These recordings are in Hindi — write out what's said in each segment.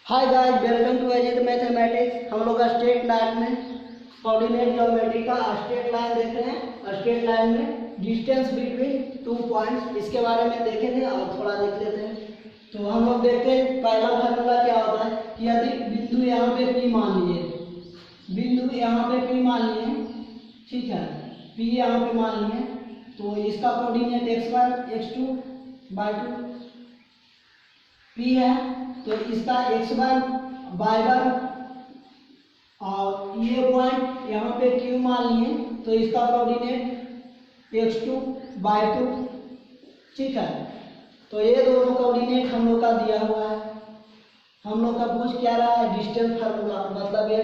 Hi guys, welcome to Ajit mathematics. हम लोग स्ट्रेट लाइन में कोऑर्डिनेट ज्योमेट्री का स्ट्रेट लाइन देख रहे हैं। स्ट्रेट लाइन में डिस्टेंस बिटवीन 2 पॉइंट्स, इसके बारे में देखे थे और थोड़ा देख लेते हैं। तो हम लोग देखते हैं पहला फार्मूला क्या होता है कि यदि बिंदु यहाँ पे P मान लिए, बिंदु यहाँ पे P मान लिए, ठीक है, P यहाँ पे मान लिए, तो इसका कोऑर्डिनेट x1 x2/2 P है, तो इसका x1 y1 और ये पॉइंट यहाँ पे Q मान लिए, तो इसका कोऑर्डिनेट x2/2, ठीक है। तो ये दोनों कोऑर्डिनेट हम लोग का दिया हुआ है। हम लोग का पूछ क्या रहा है, डिस्टेंस फार्मूला, मतलब ये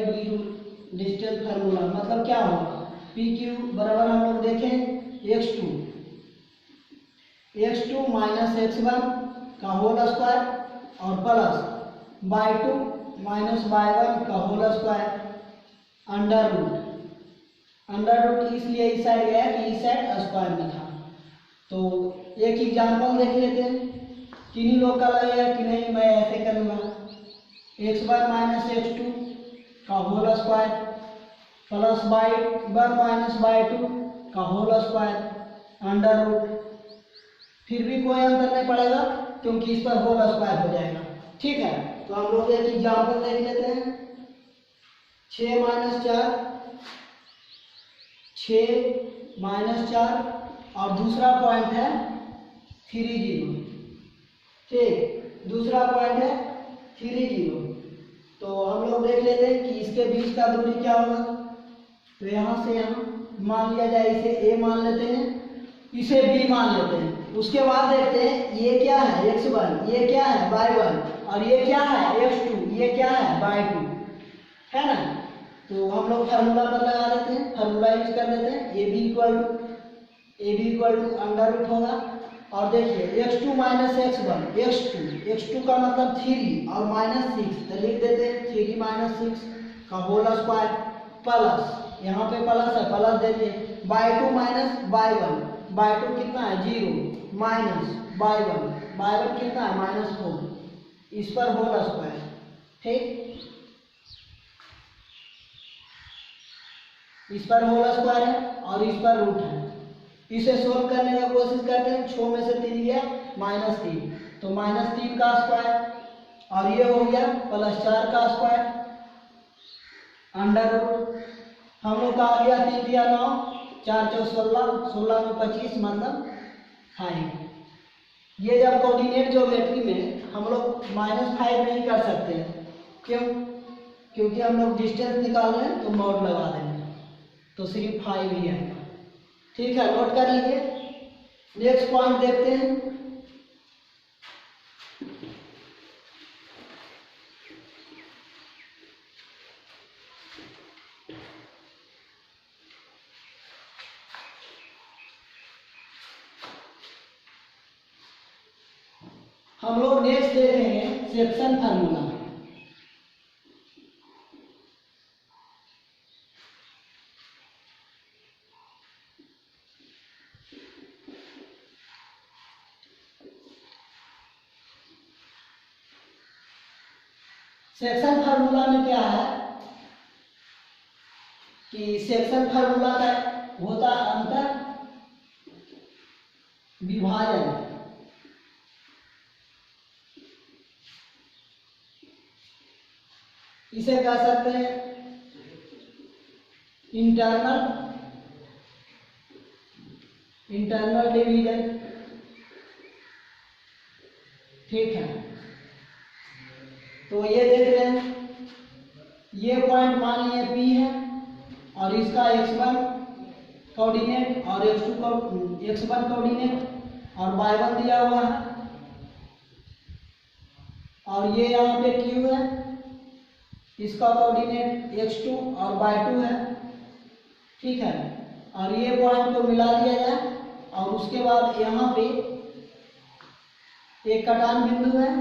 डिस्टेंस फार्मूला मतलब क्या होगा, PQ बराबर हम लोग देखें x2 माइनस x1 का होल स्क्वायर और प्लस y2 माइनस y1 का होल स्क्वायर अंडर रूट इसलिए इस साइड गया कि इस साइड स्क्वायर में था। तो एक एग्जांपल देख लेते हैं, किन्हीं लोग का लगेगा कि नहीं मैं ऐसे करूँगा, x1 माइनस x2 का whole square plus y1 minus y2 का होल स्क्वायर अंडर रूट, फिर भी कोई अंतर नहीं पड़ेगा क्योंकि इस पर होल स्क्वायर हो जाएगा, ठीक है। तो हम लोग एक एग्जांपल देख लेते हैं, 6 माइनस 4 और दूसरा पॉइंट है 30, ठीक, दूसरा पॉइंट है 30। तो हम लोग देख लेते हैं कि इसके बीच का दूरी क्या होगा। तो यहाँ से यहाँ मान लिया जाए, इसे a मान लेते हैं, इसे b मान लेते हैं। उसके बाद देखते हैं ये क्या है x1, ये क्या है y1 और ये क्या है x2, ये क्या है y2, है ना। तो हम लोग फार्मूला पर लगा देते हैं, फार्मूला यूज कर देते हैं, ab equal to under root होगा। और देखिए x2 माइनस x1, x2 का मतलब 3 और माइनस 6, तो लिख देते हैं 3 माइनस 6 का होल स्क्वायर प्लस, यहाँ पे प्लस है, प्लस देखिए y2 माइनस y1 कितना है 0 माइनस y1 कितना है -4, इस पर होल स्क्वायर, ठीक, इस पर होल स्क्वायर है और इस पर रूट है। इसे सोल्व करने का कोशिश करते हैं, 6 में से 3 गया -3, तो -3 का स्क्वायर और ये हो गया +4 का स्क्वायर अंडर रूट। हम लोग का आ गया 3 या 9, 4 चौ 16, 16 में 25 मतलब 5। ये जब कोऑर्डिनेट ज्योमेट्री में हम लोग -5 नहीं कर सकते हैं, क्यों? क्योंकि हम लोग डिस्टेंस निकाल रहे हैं तो मॉड लगा देंगे, तो सिर्फ 5 ही आएगा, ठीक है, नोट कर लीजिए। नेक्स्ट पॉइंट देखते हैं, हम लोग नेक्स्ट देख रहे हैं सेक्शन फार्मूला। सेक्शन फार्मूला में क्या है कि सेक्शन फार्मूला का होता अंतर विभाजन, इसे कह सकते हैं इंटरनल डिवीजन, ठीक है। तो ये देख रहे हैं, ये पॉइंट मान लिए P है और इसका x1 कोऑर्डिनेट और x1 कोऑर्डिनेट और y1 दिया हुआ है, और ये यहाँ पे Q है, इसका कोऑर्डिनेट x2 और y2 है, ठीक है। और ये पॉइंट को मिला दिया जाए और उसके बाद यहाँ पे एक कटान बिंदु है,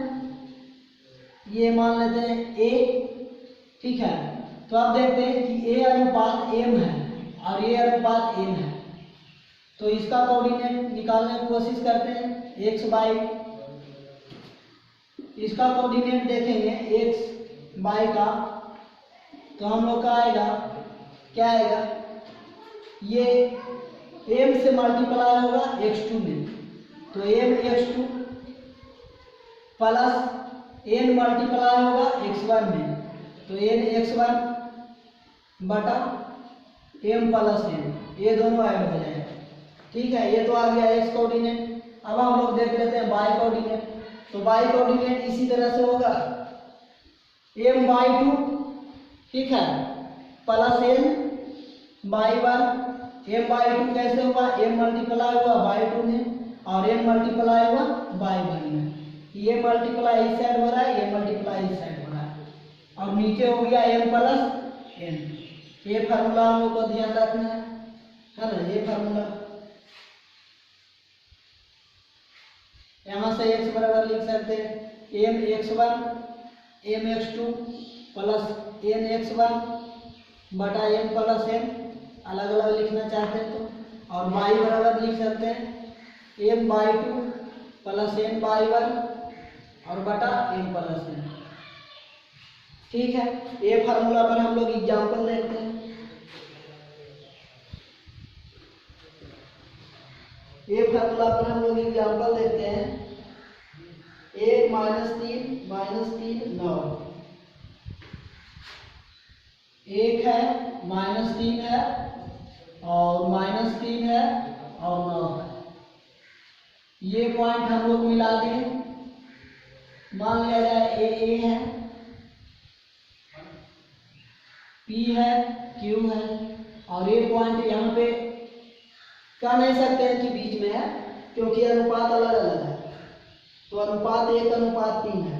ये मान लेते हैं A, ठीक है। तो आप देखते हैं कि A अनुपात M है और A अनुपात N है, तो इसका कोऑर्डिनेट निकालने की कोशिश करते हैं, x बाई इसका कोऑर्डिनेट देखेंगे एक्स वाई का, तो हम लोग का आएगा क्या आएगा, ये m से मल्टीप्लाई होगा x2 में, तो m x2 plus n multiply होगा x1 में, तो n x1 बटा m प्लस n, ये दोनों ऐड हो जाएगा। ठीक है, ये तो आ गया x कोऑर्डिनेट। अब हम लोग देख लेते हैं y कोऑर्डिनेट। तो y कोऑर्डिनेट इसी तरह से होगा m/2, ठीक है, प्लस n/1। m/2 कैसे होगा, m मल्टीप्लाई हुआ y2 में और n मल्टीप्लाई हुआ y1 में, ये मल्टीप्लाई इस साइड हो रहा है, ये मल्टीप्लाई इस साइड हो रहा है, और नीचे हो गया m प्लस n। ये फार्मूला हम लोग को ध्यान रखना है ना, ये फार्मूला। यहाँ से x बराबर लिख सकते हैं m x1 m x2 plus n x1 बटा m प्लस n, अलग अलग लिखना चाहते हैं तो, और y बराबर लिख सकते हैं m/2 प्लस n/1 और बटा m प्लस n। ठीक है, ये फार्मूला पर हम लोग एग्जाम्पल देखते हैं। ये फार्मूला पर हम लोग एग्जाम्पल देखते हैं। 1 -3 9, 1 है -3 है और -3 है और 9 है। ये पॉइंट हम लोग मिला दें, मान लिया जाए ए है, P है, Q है, और ये पॉइंट यहाँ पे कह नहीं सकते हैं कि बीच में है, क्योंकि अनुपात अलग अलग है। तो अनुपात 1:3 है,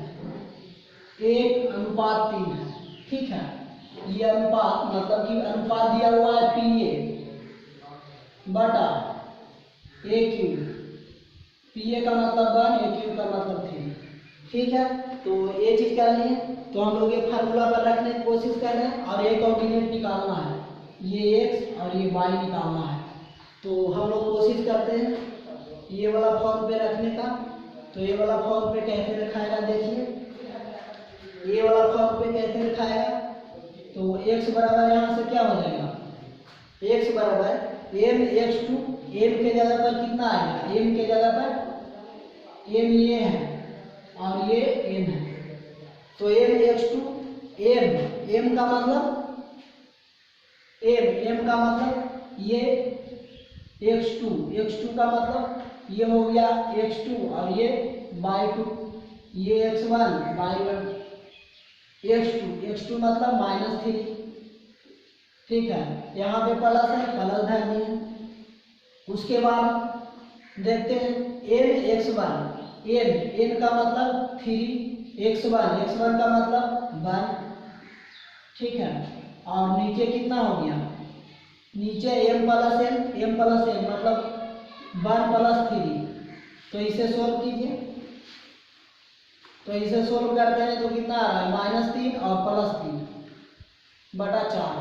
1:3 है। ठीक है, ये अनुपात मतलब कि अनुपात दिया हुआ है PA बटा AQ। PA का मतलब 1, AQ का मतलब 3। ठीक है, तो ये चीज कर लिए। तो हम लोग ये फार्मूला पर रखने की कोशिश कर रहे हैं और एक कोऑर्डिनेट निकालना है, ये x और ये y निकालना है। तो हम लोग कोशिश करते हैं ये वाला फॉर्म पे रखने का। तो ये वाला फॉर्म पे कैसे रखाएगा, देखिए ये वाला फॉर्म पे कैसे रखाएगा। तो x बराबर यहाँ से क्या हो जाएगा, x बराबर m x2, m के जगह पर कितना आएगा, m के जगह पर m ये है और ये n है, तो m x2 m का मतलब m का मतलब ये x2 का मतलब ये हो गया x2 और ये y2, ये x1 y1, x2 मतलब -3। ठीक है, यहाँ पे प्लस है, प्लस धरनी है। उसके बाद देखते हैं n x1, n का मतलब 3, x1 का मतलब 1। ठीक है, और नीचे कितना हो गया, नीचे m प्लस n मतलब 1 + 3। तो इसे सोल्व कीजिए। तो इसे सोल्व करते हैं तो कितना आ रहा है, -3 और +3 बटा 4।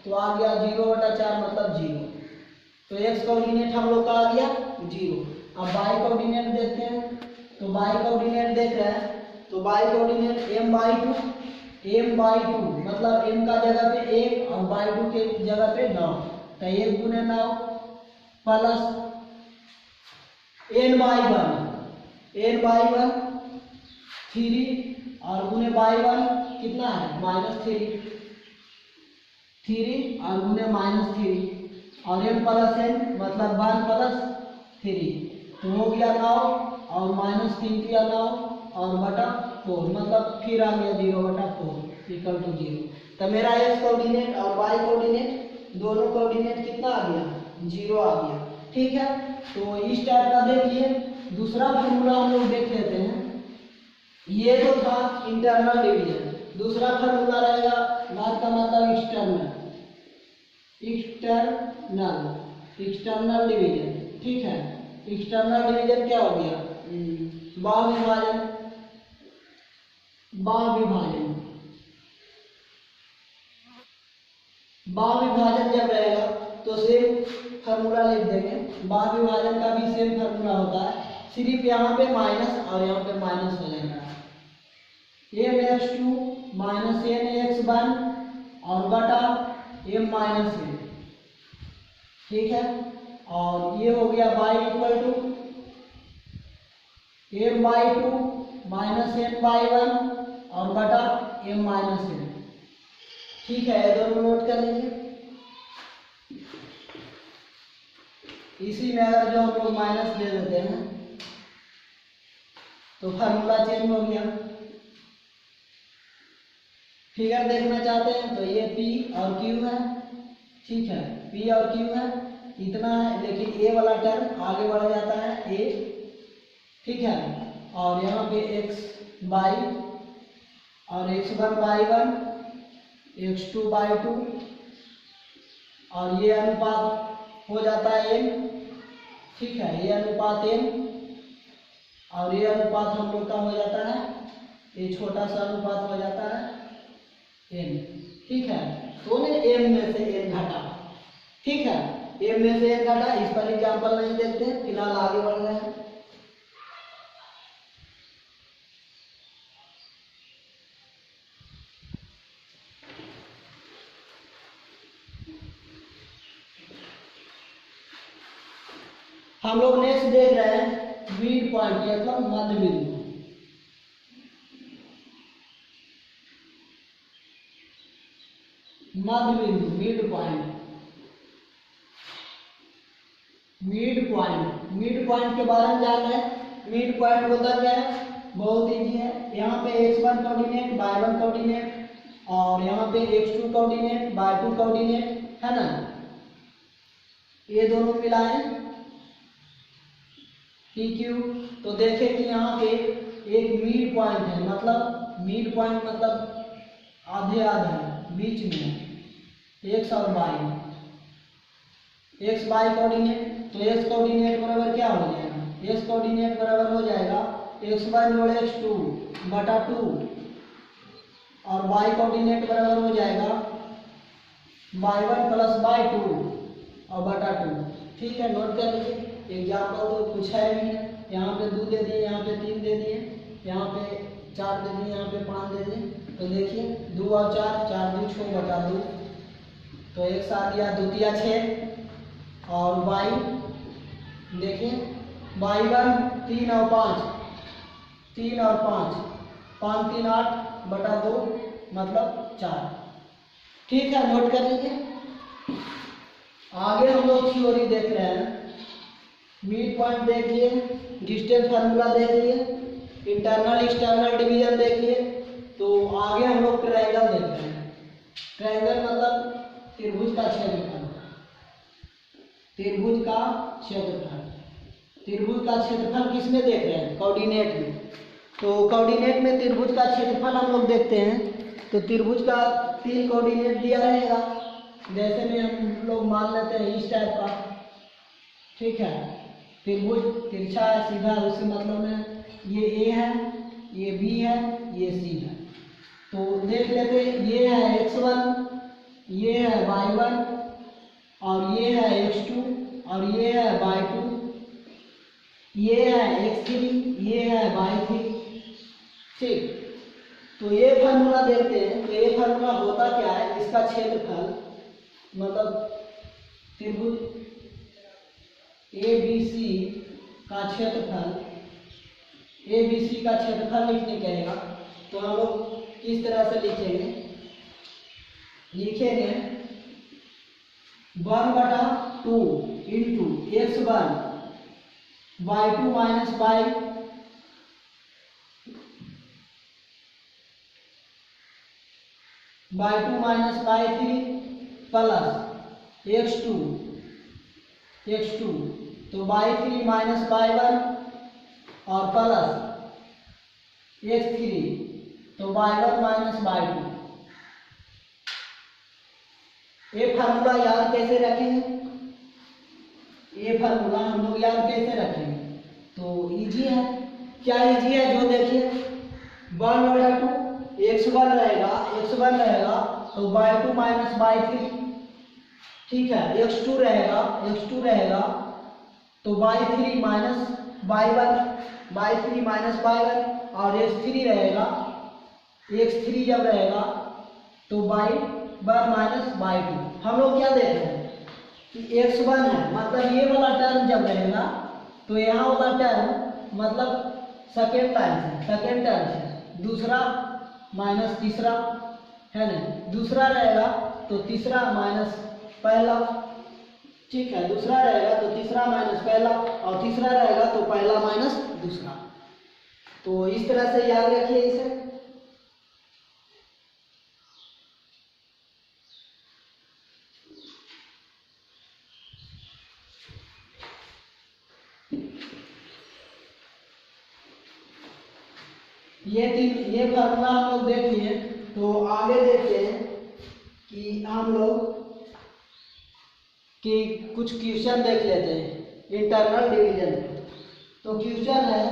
तो आ गया 0/4 मतलब 0। तो x कोऑर्डिनेट हम लोग का आ गया 0। अब y कोऑर्डिनेट देखते हैं। तो y कोऑर्डिनेट देख रहे हैं, तो y कोऑर्डिनेट m/2 मतलब m का जगह पे 1 और y2 के जगह पे 9, तो 1 × 9 प्लस n/1 3 और गुने y1 कितना है -3 और गुने -3 और m + n मतलब 1 + 3, तो हो गया 9 और -3 किया 9 और बटा 4 मतलब फिर आ गया 0/4 = 0। तो मेरा x कोऑर्डिनेट और y कोऑर्डिनेट दोनों कोऑर्डिनेट कितना आ गया, 0 आ गया। ठीक है, तो इस टाइप का देखिए। दूसरा फार्मूला हम लोग देख लेते हैं। ये तो था इंटरनल डिवीजन, दूसरा फार्मूला रहेगा बात का मतलब एक्सटर्नल डिवीजन। ठीक है, एक्सटर्नल डिवीजन क्या हो गया, बाह्य विभाजन जब रहेगा तो सेम फार्मूला लिख देंगे। बाह्य विभाजन का भी सेम फार्मूला होता है, सिर्फ यहाँ पे माइनस और यहाँ पे माइनस हो जाएगा। M x two minus n x one और बटा एम माइनस एन, ठीक है। और ये हो गया y equal to m by two minus n by one और बटा एम माइनस एन, ठीक है। ये दोनों नोट कर लीजिए। इसी में अगर जो हम लोग माइनस ले देते हैं तो फार्मूला चेंज हो गया। फिगर देखना चाहते हैं तो ये P और Q है, ठीक है। P और Q है इतना है, लेकिन ए वाला टर्म आगे बढ़ जाता है A, ठीक है। और यहाँ पे x बाई और x1 by one, x2 by two और ये अनुपात हो जाता है n, ठीक है। ये अनुपात n और ये अनुपात हम लोग का हो जाता है, ये छोटा सा अनुपात हो जाता है n, ठीक है। तो ने m में से n घटा, ठीक है। m में से n घटा, इस पर एग्जाम्पल नहीं देखते, फिलहाल आगे बढ़ रहे हैं। हम लोग नेक्स्ट देख रहे हैं मिड पॉइंट, मतलब मध्य बिंदु। मध्य बिंदु, मिड पॉइंट। मिड पॉइंट के बारे में जान रहे हैं। मिड पॉइंट होता क्या है, बहुत इजी है। यहाँ पे x1 कोऑर्डिनेट, y1 कोऑर्डिनेट और यहाँ पे x2 कोऑर्डिनेट, y2 कोऑर्डिनेट है ना, ये दोनों मिलाएं PQ। तो देखें कि यहाँ पे एक मिड पॉइंट है, मतलब मिड पॉइंट मतलब आधे आधे बीच में x और y, x y कोऑर्डिनेट। तो x कोऑर्डिनेट बराबर क्या हो जाएगा, x कोऑर्डिनेट बराबर हो जाएगा x1 जोड़ x2 बटा 2 और y कोऑर्डिनेट बराबर हो जाएगा y1 प्लस y2 और बटा 2, ठीक है। नोट कर लीजिए। एग्जाम्पल तो कुछ है नहीं है, यहाँ पे 2 दे दिए, यहाँ पे 3 दे दिए, यहाँ पे 4 दे दिए, यहाँ पे 5 दे दिए। तो देखिए 2 और 4, 4 2 6 बटा 2, तो एक साथ दिया 2 तिया 6 और y देखिए y1 3 और 5, 3 और 5, 5 3 8 बटा 2 मतलब 4, ठीक है। नोट कर लीजिए। आगे हम लोग थ्योरी देख रहे हैं। मिड पॉइंट देख लिए, डिस्टेंस फार्मूला देख लिए, इंटरनल एक्सटर्नल डिवीजन देख लिए। तो आगे हम लोग ट्रायंगल देख रहे हैं। ट्रायंगल मतलब त्रिभुज का क्षेत्रफल, त्रिभुज का क्षेत्रफल। त्रिभुज का क्षेत्रफल किस में देख रहे हैं, कोऑर्डिनेट में। तो कोऑर्डिनेट में त्रिभुज का क्षेत्रफल हम लोग देखते हैं। तो त्रिभुज का 3 कोऑर्डिनेट दिया रहेगा, जैसे में हम लोग मान लेते हैं इस टाइप का, ठीक है। त्रिभुज तिरछा है, सीधा है, उसी मतलब में ये A है, ये B है, ये C है। तो देख लेते, ये है x1, ये है y1 और ये है x2 और ये है y2, ये है x3, ये है y3, ठीक। तो ये फार्मूला देखते हैं। तो ये फार्मूला होता क्या है, इसका क्षेत्रफल मतलब त्रिभुज ABC का क्षेत्रफल, ABC का क्षेत्रफल लिखने कहेगा। तो हम लोग किस तरह से लिखेंगे, लिखेंगे 1/2 into x1 y2 minus y2 minus y3 plus x2 तो y3 माइनस y1 और प्लस x3 तो y1 माइनस y2। ये फार्मूला याद कैसे रखेंगे, ये फार्मूला हम लोग याद कैसे रखेंगे, तो इजी है। क्या इजी है, जो देखिए 1/2 x1 रहेगा तो y2 माइनस y3, ठीक है। x2 रहेगा तो y3 माइनस y1 और x3 रहेगा x3 जब रहेगा तो y1 माइनस y2। हम लोग क्या देख रहे हैं कि x1 है, मतलब ये वाला टर्म जब रहेगा तो यहाँ वाला टर्म मतलब सेकेंड लाइन से, सेकेंड टर्म से दूसरा माइनस तीसरा है ना, दूसरा रहेगा तो तीसरा माइनस पहला, ठीक है, दूसरा रहेगा तो तीसरा माइनस पहला, और तीसरा रहेगा तो पहला माइनस दूसरा। तो इस तरह से याद रखिए इसे। ये फार्मूला हम लोग देख लिए, तो आगे देखते हैं कि हम लोग कि कुछ क्वेश्चन देख लेते हैं इंटरनल डिवीजन। तो क्वेश्चन है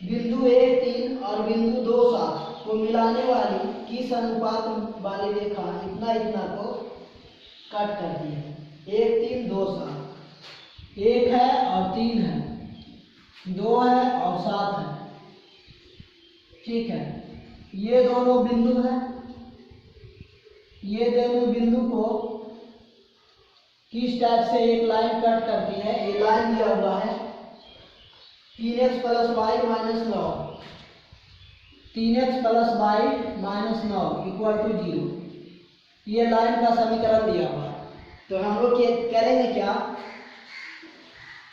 बिंदु 1, 3 और बिंदु 2, 7 को मिलाने वाली किस अनुपात वाली रेखा इतना इतना को कट करती है। 1, 3, 2, 7, 1 है और 3 है, 2 है और 7 है, ठीक है। ये दोनों बिंदु हैं, ये दोनों बिंदु को किस टाइप से एक लाइन कट करती है। एक लाइन दिया हुआ है 3x + y - 9, 3x + y - 9 = 0। ये लाइन का समीकरण दिया हुआ है। तो हम लोग करेंगे क्या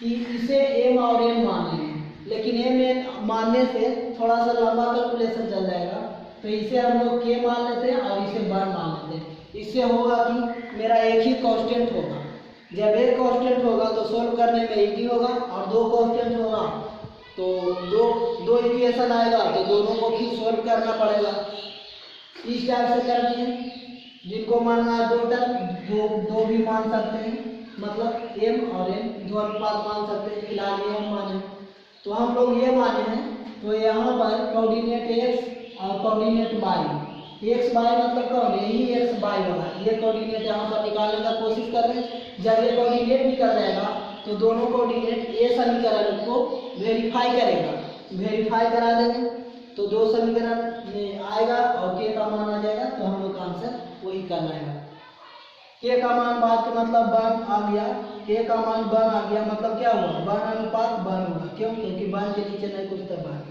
कि इसे m और n मान लेंगे, लेकिन m मानने से थोड़ा सा लंबा कैलकुलेशन चल जाएगा, तो इसे हम लोग k मान लेते हैं और इसे bar मान लेते हैं। इससे होगा कि मेरा एक ही कांस्टेंट होगा। जब एक कांस्टेंट होगा तो सोल्व करने में इजी होगा, और दो कांस्टेंट होगा तो दो इक्वेशन आएगा तो दोनों को फिर सोल्व करना पड़ेगा। इस टाइप से करनी है, जिनको मानना है दो टर्म दो भी मान सकते हैं, मतलब m और n दो अनुपात मान सकते हैं। फिलहाल ये हम माने, तो हम लोग ये माने हैं। तो यहाँ पर कोऑर्डिनेट x और कोऑर्डिनेट y, x y मतलब कौन, यही x y वाला, ये कोऑर्डिनेट यहाँ पर निकालने का कोशिश कर रहे हैं। जब ये कोऑर्डिनेट निकल जाएगा तो दोनों कोऑर्डिनेट ये समीकरण को वेरीफाई करेगा, वेरीफाई करा देंगे तो दो समीकरण में आएगा और k का मान आ जाएगा। तो हम लोग का आंसर वही करना है। k का मान बात का मतलब 1 आ गया, k का मान 1 आ गया, मतलब क्या हुआ, 1 अनुपात 1 होगा। क्यों, क्योंकि 1 के नीचे नहीं कुछ तो 1,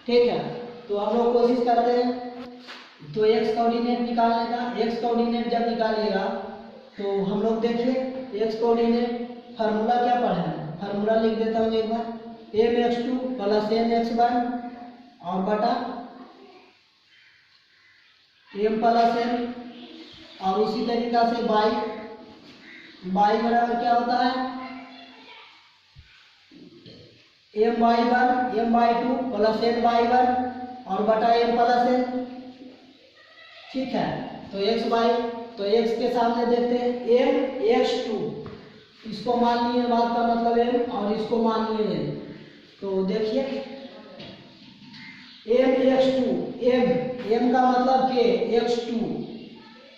ठीक है। तो हम लोग कोशिश करते हैं तो x कोऑर्डिनेट निकालने का। x कोऑर्डिनेट जब निकालिएगा तो हम लोग देखिए x कोऑर्डिनेट फार्मूला क्या पढ़ा है, फार्मूला लिख देता हूँ एक बार, mx2 + nx1 और बटा m + n, और उसी तरीका से y बराबर क्या होता है my1 my2 + ny1 और बटा m + n, ठीक है। तो x y, तो x के सामने देखते हैं mx2, इसको मान लिए बात का मतलब m और इसको मान लिए n। तो देखिए mx2, m का मतलब k, x2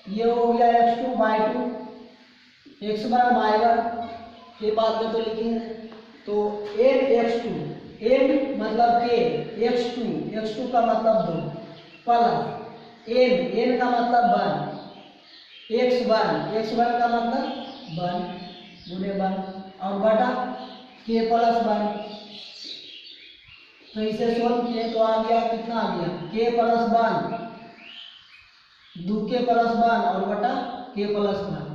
ये हो गया x2 y2, x1 y1, ये बाद में तो लिखेंगे। तो mx2, m मतलब k, x2 का मतलब 2 प्लस n का मतलब 1, x1 का मतलब 1 गुने 1 और बटा k + 1। तो इसे सोल्व किए तो आ गया, कितना आ गया, k + 1, 2k + 1 और बटा k + 1।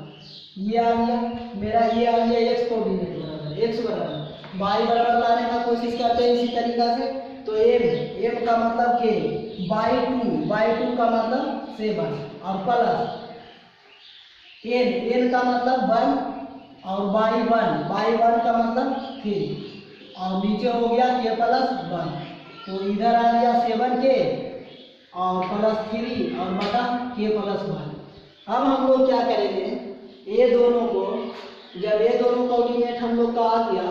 ये आ गया मेरा, ये आ गया x कोऑर्डिनेट बराबर, x बराबर y बराबर लाने का कोशिश करते हैं इसी तरीका से। तो m का मतलब k, y2 का मतलब 7 और प्लस n का मतलब 1 और y1 का मतलब 3 और नीचे हो गया k + 1। तो इधर आ गया 7k और +3 और बटा k + 1। अब हम लोग क्या करेंगे, ये दोनों को, जब ये दोनों कोऑर्डिनेट हम लोग का आ गया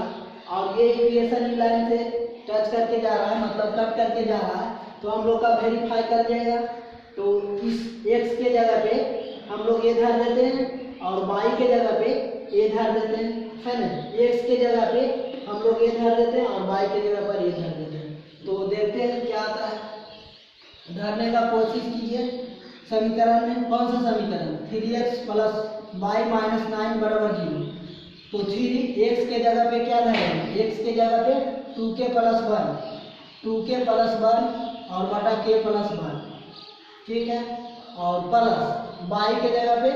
और ये इक्वेशन लाइन से टच करके जा रहा है, मतलब कट करके जा रहा है, तो हम लोग का वेरीफाई कर जाएगा। तो इस x के जगह पे हम लोग ये धर देते हैं और y के जगह पे ये धर देते हैं, है ना। x के जगह पे हम लोग ये धर देते हैं और y के जगह पर ये धर देते हैं। तो देखते हैं क्या आता है। धरने का कोशिश कीजिए समीकरण में। कौन सा समीकरण? 3x प्लस y माइनस 9 बराबर 0। तो 3x के जगह पे क्या धरेंगे? x के जगह पे 2k प्लस 1 और बटा k प्लस 1, ठीक है। और प्लस y के जगह पे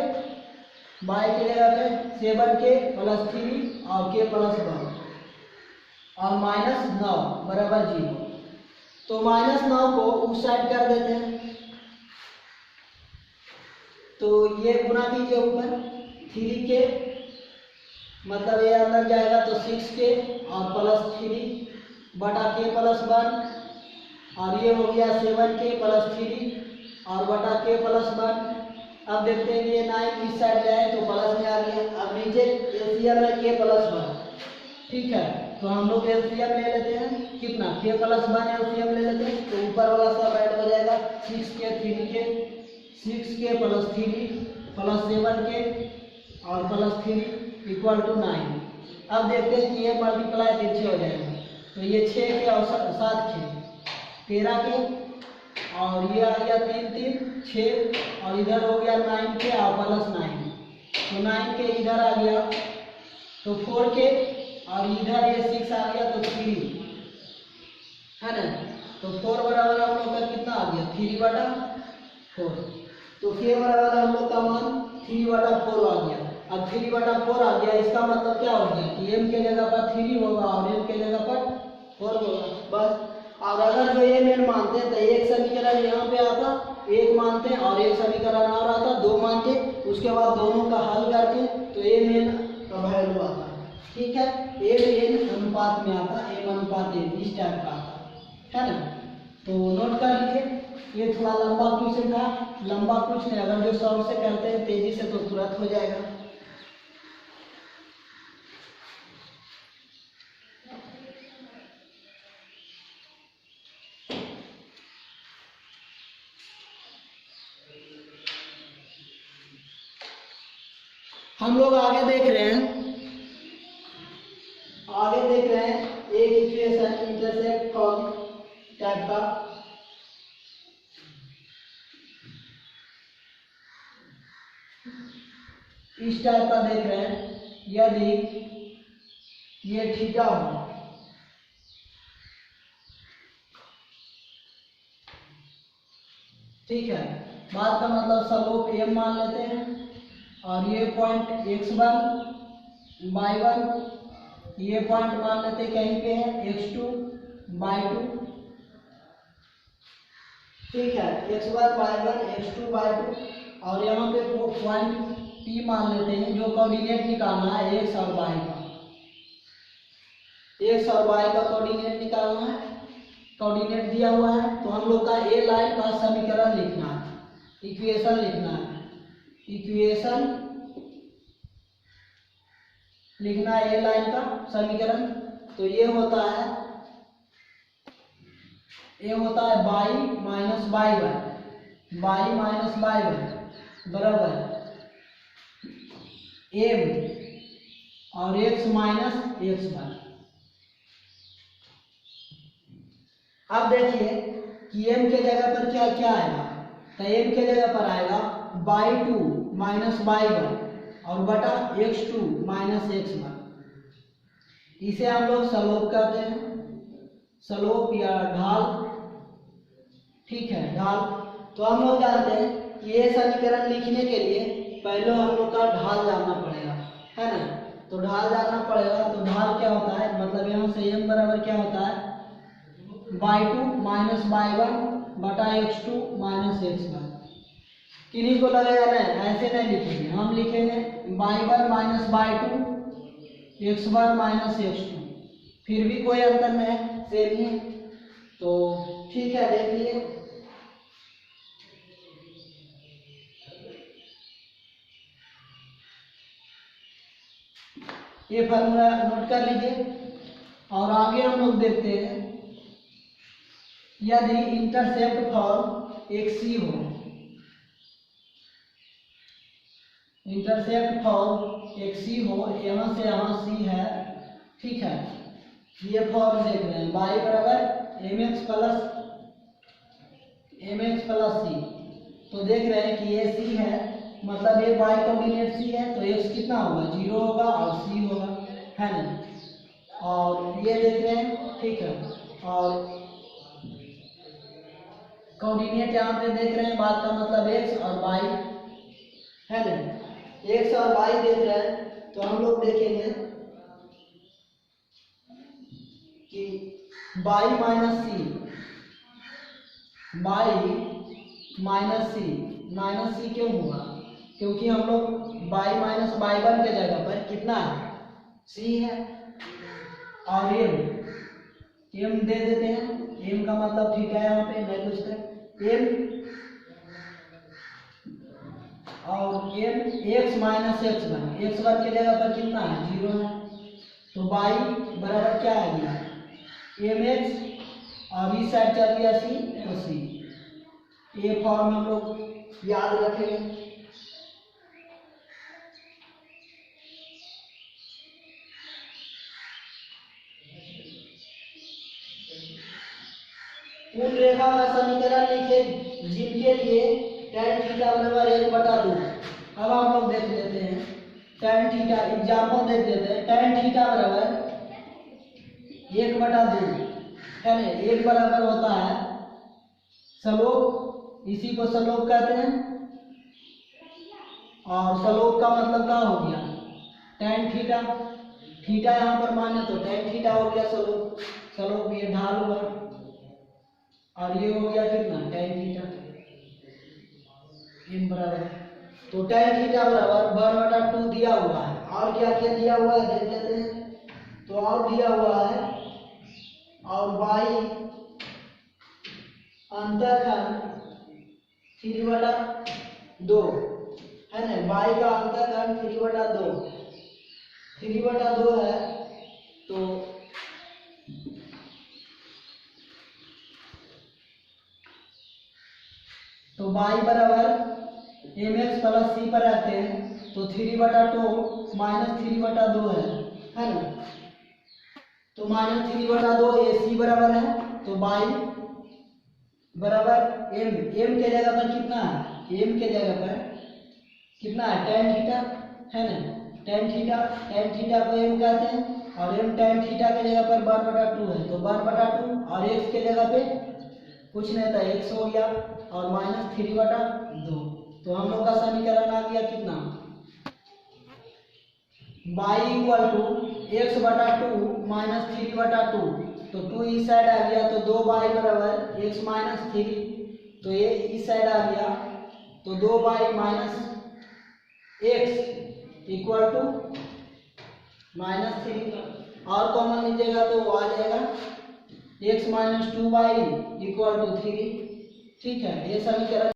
7k प्लस 3 और k प्लस 1 और माइनस 9 बराबर 0। तो माइनस 9 को उस साइड कर देते हैं, तो ये गुना कीजिए ऊपर 3k, मतलब ये अंदर जाएगा तो 6k और प्लस 3 बटा k प्लस 1 और ये हो गया 7k प्लस 3 और बटा k प्लस 1। अब देखते हैं ये 9 इस साइड जाए तो प्लस में आ गया। अब नीचे एलसीएम है k प्लस 1, ठीक है। तो हम लोग एलसीएम ले लेते हैं, कितना? k प्लस 1 एलसीएम ले लेते हैं, तो ऊपर वाला सब ऐड हो जाएगा 6k 3k, 6k plus 3 plus 7k और प्लस 3 इक्वल टू 9। अब देखते हैं कि ये मल्टीप्लाई तिरछे हो जाएगा, तो ये 6k और 7k 13k और ये आ गया 3 3 6 और इधर हो गया 9k और प्लस 9, तो 9k इधर आ गया तो 4k और इधर ये 6 आ गया तो 3 है ना। तो 4 बराबर हम लोग का कितना आ गया? 3/4। तो k बराबर हम लोग का मान 3/4 आ गया। अब 3/4 आ गया, इसका मतलब क्या हो गया कि m के जगह पर 3 होगा और n के जगह पर 4 होगा, बस। और अगर जो ये मेन मानते हैं तो एक समीकरण यहाँ पे आता, एक मानते हैं और एक समीकरण और आता, दो मानते, उसके बाद दोनों का हल करके तो ये मेन का वैल्यू आता, ठीक है। m अनुपात में आता, m अनुपात n इस टाइप का आता है ना। तो नोट कर लीजिए, ये थोड़ा लंबा क्वेश्चन था, लंबा कुछ नहीं, अगर जो शॉर्ट से करते हैं तेजी से तो तुरंत हो जाएगा। हम लोग आगे देख रहे हैं एक इक्वेशन इंटरसेक्ट फॉर्म टाइप का। इस टाइप का देख रहे हैं, यदि ये थीटा हो, ठीक है, बात का मतलब स्लोप m मान लेते हैं और ये पॉइंट x1 y1, ये पॉइंट मान लेते हैं कहीं पे है x2 y2, ठीक है, x1 y1 x2 y2 और यहाँ पे पॉइंट P मान लेते हैं, जो कोऑर्डिनेट निकालना है x और y का, x और y का कोऑर्डिनेट निकालना है, कोऑर्डिनेट दिया हुआ है। तो हम लोग का ए लाइन का समीकरण लिखना है, इक्वेशन लिखना है, इक्वेशन लिखना है ए लाइन का समीकरण। तो ये होता है y माइनस y1 बराबर m और x माइनस x1। अब देखिए कि m के जगह पर क्या क्या आएगा, तो m के जगह पर आएगा y2 माइनस y1 और बटा x2 माइनस x1। इसे हम लोग स्लोप कहते हैं, स्लोप या ढाल, ठीक है, ढाल। तो हम लोग जानते हैं कि ये समीकरण लिखने के लिए पहले हम लोग का ढाल जानना पड़ेगा, है ना। तो ढाल जानना पड़ेगा, तो ढाल क्या होता है, मतलब यहाँ से m बराबर क्या होता है y2 माइनस y1 बटा x2 माइनस x1। किन्हीं को लगेगा नहीं, ऐसे नहीं लिखेंगे, हम लिखेंगे y1 minus y2 x1 minus x2, फिर भी कोई अंतर नहीं है, सेम ही है। तो ठीक है, देख लिए ये फार्मूला नोट कर लीजिए। और आगे हम लोग देखते हैं, यदि इंटरसेप्ट फॉर्म एक सी हो, इंटरसेप्ट फॉर्म एक सी हो, यहाँ से यहाँ सी है, ठीक है, ये फॉर्म देख रहे हैं y बराबर mx प्लस mx प्लस सी। तो देख रहे हैं कि ये सी है, मतलब ये y कोऑर्डिनेट सी है, तो x कितना होगा 0 होगा और c होगा, है ना। और ये देख रहे हैं, ठीक है। और कोऑर्डिनेट यहाँ पे देख रहे हैं, बात का मतलब x और y, है ना। x और y देख रहे हैं, तो हम लोग देखेंगे कि y माइनस सी क्यों हुआ, क्योंकि हम लोग y माइनस y1 के जगह पर कितना है c है, और m दे देते हैं। m का मतलब ठीक है, यहाँ पे नहीं कुछ है m, और m x माइनस x1 के जगह पर कितना है 0 है। तो y बराबर क्या आ गया mx, और इस साइड चल गया c, तो c। ये फॉर्म हम लोग याद रखेंगे। उन रेखा का समीकरण लिखे जिनके लिए tan थीटा बराबर 1/2। अब हम लोग देख लेते हैं tan थीटा, एग्जाम्पल देख लेते हैं। tan थीटा बराबर 1/2, है ना। 1 बराबर होता है सलोप, इसी को सलोप कहते हैं। और सलोप का मतलब क्या हो गया tan थीटा, थीटा यहाँ पर माने तो tan थीटा हो गया सलोप, सलोप ये ढाल हुआ, और ये हो गया कितना tan थीटा m बराबर। तो tan थीटा बराबर 1/2 दिया हुआ है। और क्या क्या दिया हुआ है देख लेते हैं। तो और दिया हुआ है, और y अंतःखंड 3/2, है ना। y का अंतःखंड 3/2 है। तो y बराबर mx प्लस c पर रहते हैं, तो 3/2 माइनस 3/2 है ना। तो माइनस 3/2 ac बराबर है। तो y बराबर m के जगह पर कितना है, m के जगह पर कितना है tan थीटा, है ना। tan थीटा को m कहते हैं, और m tan थीटा के जगह पर 1/2 है, तो 1/2, और x के जगह पे कुछ नहीं था x हो गया, और माइनस 3/2। तो हम लोग का समीकरण आ गया कितना y equal to x/2 minus 3/2। तो 2 इस साइड आ गया, तो 2y बराबर x माइनस 3, तो ये इस साइड आ गया, तो 2y माइनस x इक्वल टू माइनस 3, और कॉमन लीजिएगा तो वो आ जाएगा x minus 2y equal to 3। ठीक है, ये समीकरण